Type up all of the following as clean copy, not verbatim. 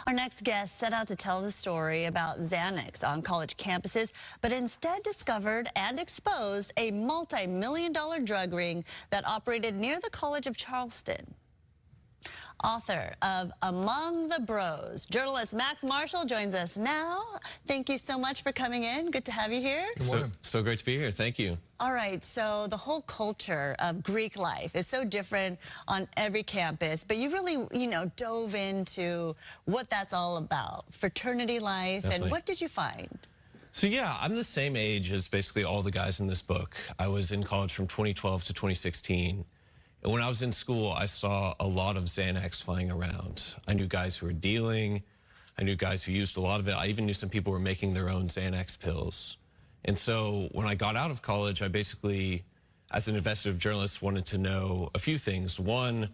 Our next guest set out to tell the story about Xanax on college campuses, but instead discovered and exposed a multi-million-dollar drug ring that operated near the College of Charleston. Author of Among the Bros, journalist Max Marshall joins us now. Thank you so much for coming in. Good to have you here. So great to be here. Thank you. All right, so the whole culture of Greek life is so different on every campus, but you really, dove into what that's all about, fraternity life. Definitely. And what did you find? So yeah, I'm the same age as basically all the guys in this book. I was in college from 2012 to 2016. And when I was in school, I saw a lot of Xanax flying around. I knew guys who were dealing. I knew guys who used a lot of it. I even knew some people who were making their own Xanax pills. And so when I got out of college, I basically, as an investigative journalist, wanted to know a few things. One,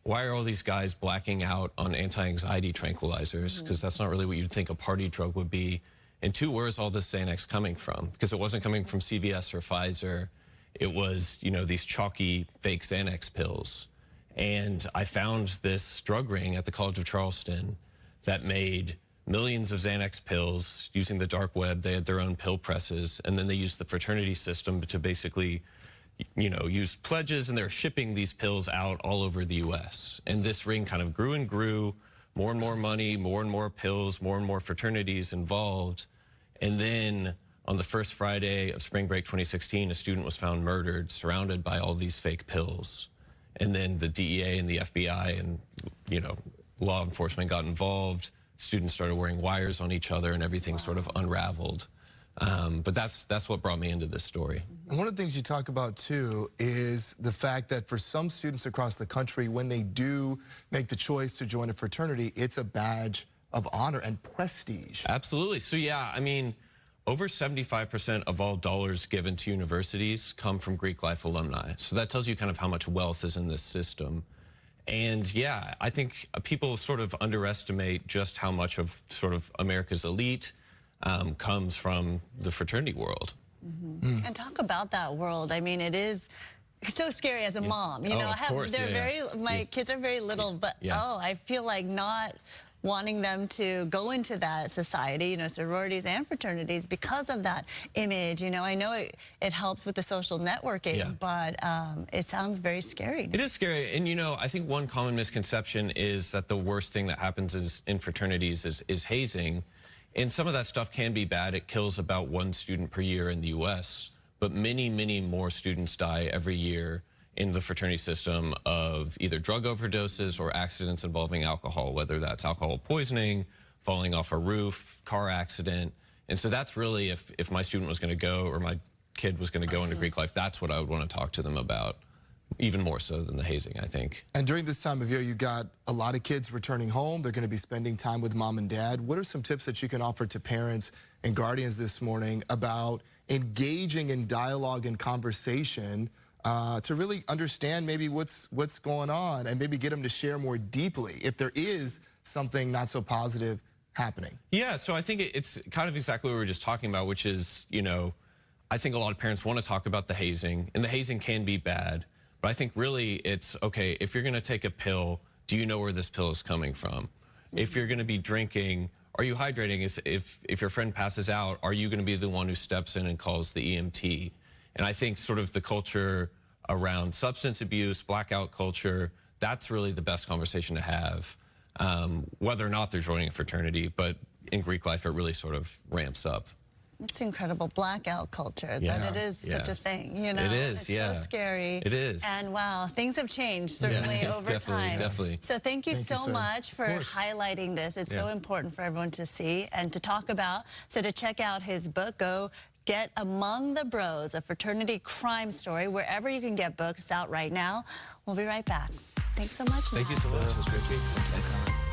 why are all these guys blacking out on anti-anxiety tranquilizers? Because that's not really what you'd think a party drug would be. And two, where is all this Xanax coming from? Because it wasn't coming from CVS or Pfizer. It was, these chalky fake Xanax pills. And I found this drug ring at the College of Charleston that made millions of Xanax pills using the dark web. They had their own pill presses, and then they used the fraternity system to basically, use pledges, and they're shipping these pills out all over the U.S. And this ring kind of grew and grew, more and more money, more and more pills, more and more fraternities involved. And then on the first Friday of spring break 2016, a student was found murdered, surrounded by all these fake pills. And then the DEA and the FBI and, law enforcement got involved. Students started wearing wires on each other, and everything sort of unraveled. But that's what brought me into this story. And one of the things you talk about, too, is the fact that for some students across the country, when they do make the choice to join a fraternity, it's a badge of honor and prestige. Absolutely. So, yeah, over 75% of all dollars given to universities come from Greek life alumni. So that tells you kind of how much wealth is in this system. And yeah, I think people sort of underestimate just how much of sort of America's elite comes from the fraternity world. And talk about that world. It is so scary as a mom. My kids are very little, but I feel like not wanting them to go into that society, sororities and fraternities because of that image. I know it helps with the social networking, but it sounds very scary. It is scary. And, I think one common misconception is that the worst thing that happens in fraternities is hazing. And some of that stuff can be bad. It kills about 1 student per year in the U.S., but many, many more students die every year in the fraternity system of either drug overdoses or accidents involving alcohol, whether that's alcohol poisoning, falling off a roof, car accident. And so that's really, if my student was going to go, or my kid was going to go into Greek life, that's what I would want to talk to them about, even more so than the hazing, I think. And during this time of year, you got a lot of kids returning home. They're going to be spending time with mom and dad. What are some tips that you can offer to parents and guardians this morning about engaging in dialogue and conversation to really understand maybe what's going on, and maybe get them to share more deeply if there is something not so positive happening? Yeah, so I think it's kind of exactly what we were just talking about, which is, I think a lot of parents want to talk about the hazing, and the hazing can be bad, but I think really it's, okay, if you're going to take a pill, do you know where this pill is coming from? If you're going to be drinking, are you hydrating? If your friend passes out, are you going to be the one who steps in and calls the EMT? And I think sort of the culture around substance abuse, blackout culture, that's really the best conversation to have, whether or not they're joining a fraternity. But in Greek life, it really sort of ramps up. It's incredible, blackout culture, that it is such a thing, It is, It's so scary. It is. And wow, things have changed, certainly, over time. Definitely. So thank you so much for highlighting this. It's so important for everyone to see and to talk about. So to check out his book, go get Among the Bros, a fraternity crime story, wherever you can get books. Out right now. We'll be right back. Thanks so much, Matt. Thank you so much. It was great to be here.